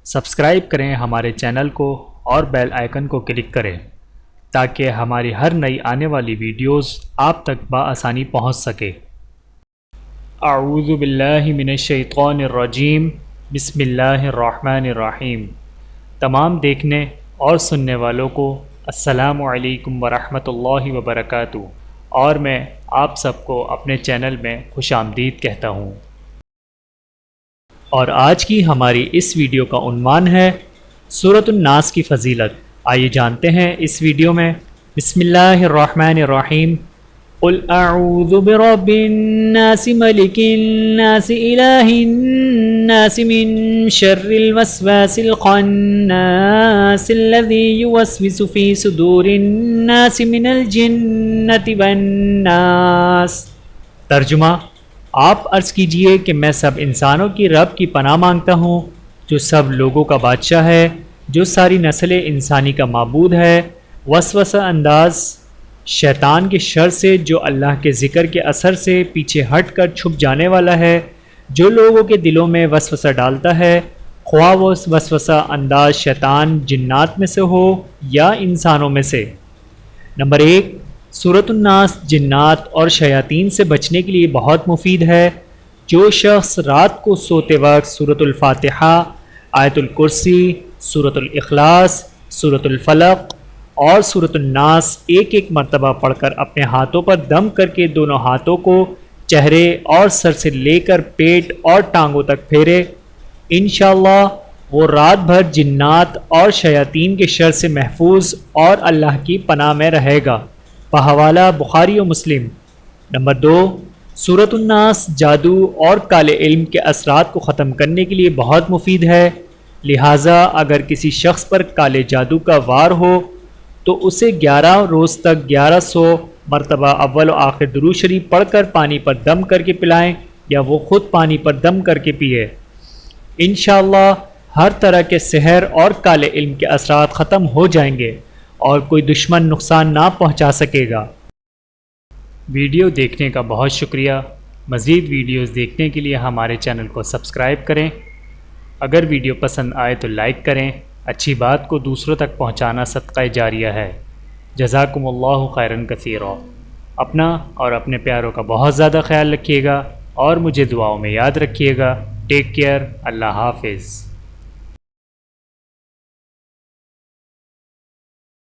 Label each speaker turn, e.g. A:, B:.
A: Subscribe کریں ہمارے channel کو اور بیل آئیکن کو کلک کریں تاکہ ہماری ہر نئی آنے والی ویڈیوز آپ تک بآسانی پہنچ سکے۔ اعوذ باللہ من الشیطان الرجیم، بسم اللہ الرحمن الرحیم۔ تمام دیکھنے اور سننے والوں کو السلام علیکم ورحمۃ اللہ وبرکاتہ، اور میں آپ سب کو اپنے چینل میں خوش آمدید کہتا ہوں۔ اور آج کی ہماری اس ویڈیو کا عنوان ہے سورۃ الناس کی فضیلت۔ آئیے جانتے ہیں اس ویڈیو میں۔ بسم اللہ الرحمن الرحیم۔ قل اعوذ برب الناس ملک الناس الہ الناس من شر الوسواس الخناس الذی یوسوس فی صدور الناس من الجنۃ والناس۔ ترجمہ: آپ عرض کیجئے کہ میں سب انسانوں کی رب کی پناہ مانگتا ہوں، جو سب لوگوں کا بادشاہ ہے، جو ساری نسل انسانی کا معبود ہے۔ وسوسہ انداز شیطان کے شر سے، جو اللہ کے ذکر کے اثر سے پیچھے ہٹ کر چھپ جانے والا ہے، جو لوگوں کے دلوں میں وسوسہ ڈالتا ہے، خواہ وہ وسوسہ انداز شیطان جنات میں سے ہو یا انسانوں میں سے۔ نمبر 1، سورۃ الناس جنات اور شیاطین سے بچنے کے لیے بہت مفید ہے۔ جو شخص رات کو سوتے وقت سورۃ الفاتحہ، آیت الکرسی، سورۃ الاخلاص، سورۃ الفلق اور سورۃ الناس ایک ایک مرتبہ پڑھ کر اپنے ہاتھوں پر دم کر کے دونوں ہاتھوں کو چہرے اور سر سے لے کر پیٹ اور ٹانگوں تک پھیرے، انشاءاللہ وہ رات بھر جنات اور شیاطین کے شر سے محفوظ اور اللہ کی پناہ میں رہے گا۔ بحوالہ بخاری و مسلم۔ نمبر 2، سورۃ الناس جادو اور کالے علم کے اثرات کو ختم کرنے کے لیے بہت مفید ہے، لہٰذا اگر کسی شخص پر کالے جادو کا وار ہو تو اسے 11 روز تک 1100 مرتبہ اول و آخر درود شریف پڑھ کر پانی پر دم کر کے پلائیں، یا وہ خود پانی پر دم کر کے پیے۔ انشاءاللہ ہر طرح کے سحر اور کالے علم کے اثرات ختم ہو جائیں گے اور کوئی دشمن نقصان نہ پہنچا سکے گا۔ ویڈیو دیکھنے کا بہت شکریہ۔ مزید ویڈیوز دیکھنے کے لیے ہمارے چینل کو سبسکرائب کریں۔ اگر ویڈیو پسند آئے تو لائک کریں۔ اچھی بات کو دوسروں تک پہنچانا صدقہ جاریہ ہے۔ جزاکم اللہ خیراً کثیرا۔ اپنا اور اپنے پیاروں کا بہت زیادہ خیال رکھیے گا اور مجھے دعاؤں میں یاد رکھیے گا۔ Take care. اللہ حافظ۔